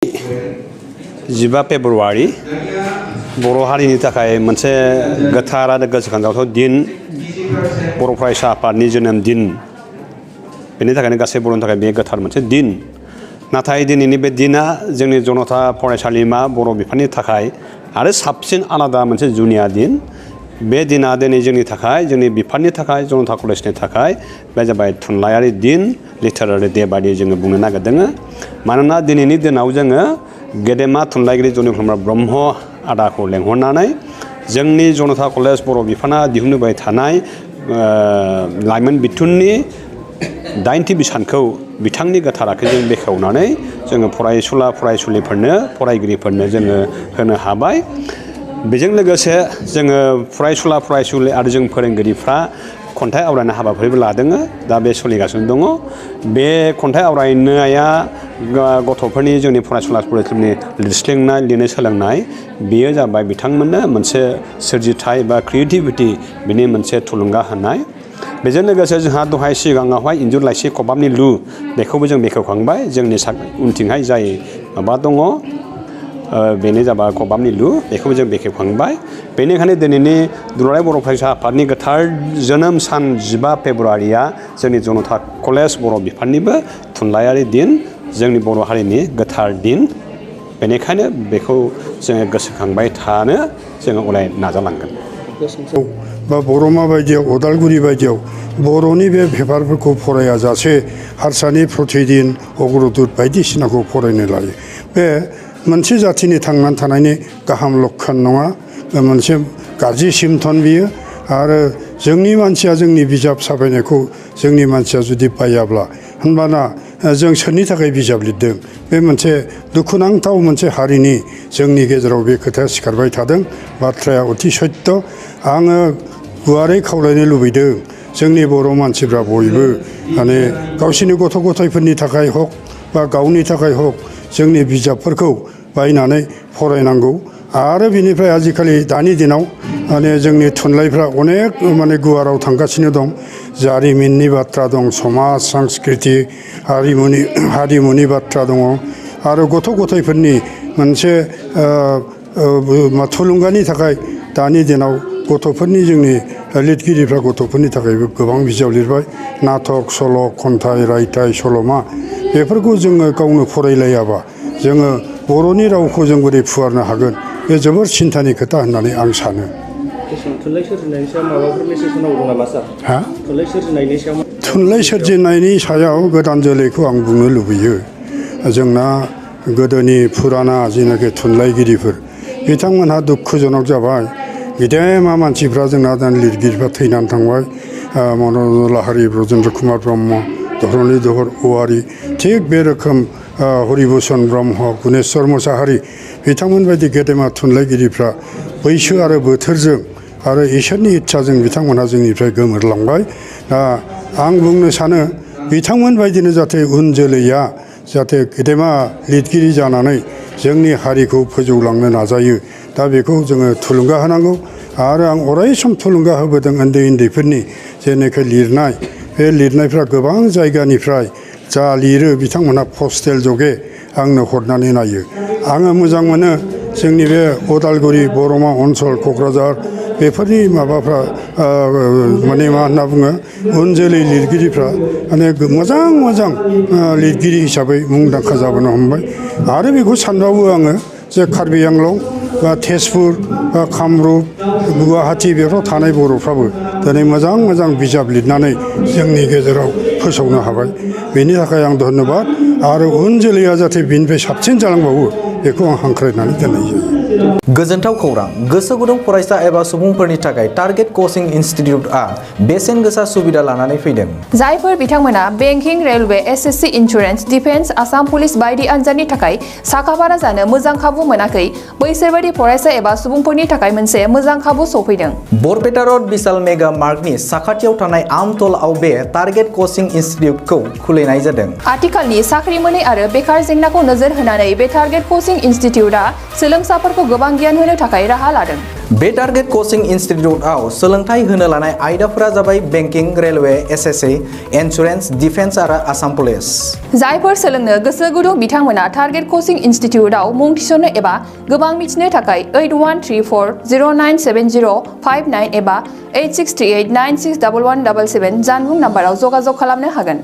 15 फेब्रुवारि बर' हारिनि थाखाय मोनसे गोथार आरो गोसोखांजाथाव दिन बर' फरायसा आफादनि जोनोम दिन बेनि थाखायनो गासै बर'नि थाखाय बे गोथार मोनसे दिन नाथाय दिनैनि बे दिना जोंनि जनता फरायसालिमा बर' बिफाननि थाखाय आरो साबसिन आलादा मोनसे जुनिया दिन बे दिना दिनै जोंनि थाखाय जोंनि बिफाननि थाखाय जनता कलेजनि थाखाय बे जाबाय थुनलाइयारि दिन लिटारारि डे बायदि जोङो बुंनो नागिरदों मानोना दिनैनि दिनाव जोङो गेदेमा थुनलाइगिरि जनिल कुमार ब्रह्म आदाखौ लेंहरनानै जोंनि जनता कलेज बर' बिफाना दिहुनबाय थानाय लाइमोन बिथुननि 9थि बिसानखौ बिथांनि गोथार आखाइजों बेखेवनानै जोङो फरायसुला फरायसुलिफोरनो फरायगिरिफोरनो जोङो होनो हाबाय बेजों लोगोसे जोङो फरायसुला फरायसुलि आरो जों फोरोंगिरिफ्रा खन्थाइ आवरायनाय हाबाफारिबो लादों दा बे सोलिगासिनो दङ बे खन्थाइ आवरायनाया गथ'फोरनि जोंनि फरायसुला फरायसुलिनि लिरस्लिंनाय लिरनो सोलोंनाय बेयो जाबाय बिथांमोननो मोनसे सोरजिथाय बा क्रिएटिभिटी बिनि मोनसे थुलुंगा होनाय बेजों लोगोसे जोंहा दहाय सिगाङावहाय इन्जुर लाइसि खबामनि लु बेखौबो जों बेखेवखांबाय जोंनि उनथिंहाय जाय माबा दङ बेनो जाबाय खबामनि लु बेखौबो जों बेखेवखांबाय बेनिखायनो दिनैनि दुलाराय बर' फरायसा आफादनि गोथार जोनोम सान 15 फेब्रुवारिया जोंनि जनता कलेज बर' बिफाननिबो थुनलाइयारि दिन जोंनि बर' हारिनि गोथार दिन बेनिखायनो बेखौ जोङो गोसोखांबाय थानो जोङो अराय नाजालांगोन बा बर'मा बायदियाव उदालगुरि बायदियाव बर'नि बे पेपारफोरखौ फरायाजासे हारसानि प्रतिदिन अग्रदुत बायदिसिनाखौ फरायनो लायो बे मोनसे जाथिनि थांनानै थानायनि गाहाम लक्षण नङा मोनसे गाज्रि सिमटन बियो आरो जोंनि मानसिया जोंनि बिजाब साफायनायखौ जोंनि मानसिया जुदि बायाब्ला होनबाना जों सोरनि थाखाय बिजाब लिरदों बे मोनसे दुखुनांथाव मोनसे हारिनि जोंनि गेजेराव बे खोथाया सिखारबाय थादों बाथ्राया अति सत्य आङो गुवारै खावलायनो लुबैदों जोंनि बर' मानसिफ्रा बयबो माने गावसिनि गथ' गथायफोरनि थाखाय हक बा गावनि थाखाय हक जोंनि बिजाबफोरखौ बायनानै फरायनांगौ आरो बिनिफ्राय आजिखालि दानि दिनाव माने जोंनि थुनलाइफ्रा अनेक माने गुवाराव थांगासिनो दं जारिमिननि बाथ्रा दं समाज सांस्कृति हारिमुनि बाथ्रा दङ आरो गथ' गथायफोरनि मोनसे थुलुंगानि थाखाय दानि दिनाव गथ'फोरनि जोंनि लिरगिरिफ्रा गथ'फोरनि थाखायबो गोबां बिजाब लिरबाय नाटक सल' खन्थाइ रायथाइ सल'मा बेफोरखौ जोङो गावनो फरायलायाबा जोङो बर'नि रावखौ जों बोरै फुवारनो हागोन बे जोबोर सिन्थानि खोथा होननानै आं सानो थुनलाइ सोरजिनायनि सायाव माबाफोर मेसेज होनांगौ नामा सार थुनलाइ सोरजिनायनि सायाव गोदान जोलैखौ आं बुंनो लुबैयो जोंना गोदोनि फुराना जेनाखि थुनलाइगिरिफोर बिथांमोनहा दुखुजनक जाबाय गेदेमा मानसिफ्रा जोंना लिरगिरिफ्रा थैनानै थांबाय मनरन्जन लाहारि ब्रजेन्द्र कुमार ब्रह्म धरनीधर औवारि थिग बे रोखोम हरिभुषन ब्रह्म गुनेश्वर मोसाहारि बिथांमोन बायदि गेदेमा थुनलाइगिरिफ्रा बैसो आरो बोथोरजों आरो इसोरनि इच्छाजों बिथांमोनहा जोंनिफ्राय गोमोरलांबाय दा आं बुंनो सानो बिथांमोन बायदिनो जाहाथे उन जोलैया जाहाथे गेदेमा लिरगिरि जानानै जोंनि हारिखौ फोजौलांनो नाजायो दा बेखौ जोङो थुलुंगा होनांगौ आरो आं अराय सम थुलुंगा होबोदों उन्दैफोरनि जेनाखि लिरनाय बे लिरनायफ्रा गोबां जायगानिफ्राय जा लिरो बिथांमोनहा पस्टेल जगे आंनो हरनानै नायो आङो मोजां मोनो जोंनि बे उदालगुरि बर'मा ओनसोल क'क्राझार बेफोरनि माबाफ्रा माने मा होनना बुङो उन जोलै लिरगिरिफ्रा माने मोजां लिरगिरि हिसाबै मुंदांखा जाबोनो हमबाय आरो बेखौ सानबावो आङो जे कार्बि आंलं बा तेजपुर बा कामरुप गुवाहाटि बेफोराव थानाय बर'फ्राबो दिनै मोजां बिजाब लिरनानै जोंनि गेजेराव फोसावनो हाबाय बेनि थाखाय आं धन्यबाद आरो उन जोलैया जाहाथे बिनिफ्राय साबसिन जालांबावो बेखौ आं हांख्रायनानै दोननाय जायो गोजोनथाव खौरां गोसो गुदुं फरायसा एबा सुबुंफोरनि थाखाय टारगेट कचिं इनस्टिट्यूटआ बेसेन गोसा सुबिदा लानानै फैदों जायफोर बिथांमोना banking railway SSC insurance defence Assam police बायदि आनजादनि थाखाय साखाफारा जानो मोजां खाबु मोनाखै बैसोर बायदि फरायसा एबा सुबुंफोरनि थाखाय मोनसे मोजां खाबु सफैदों बरपेटा रोड विशाल मेगा मार्टनि साखाथियाव थानाय आमतलाव बे टारगेट कचिं इनस्टिट्यूटखौ खुलिनाय जादों आथिखालनि साख्रि मोनै आरो बेकार जेंनाखौ नोजोर होनानै बे टारगेट कचिं इनस्टिट्यूटआ सोलोंसाफोरखौ फरायसाफोरखौ गोबां गियान होनो थाखाय राहा लादों। बे टारगेट कोचिं इन्स्टिट्यूटआव सोलोंथाइ होनो लानाय आयदाफोरा जाबाय banking, railway, SSC, insurance, defence आरो आसाम पुलिस। जायफोर सोलोंनो गोसो गुदुं बिथांमोना टारगेट कोचिं इन्स्टिट्यूटआव मुं थिसननो एबा गोबां मिथिनो थाखाय 8134097059 एबा 8638961177 जानबुं नाम्बाराव जगाजग खालामनो हागोन।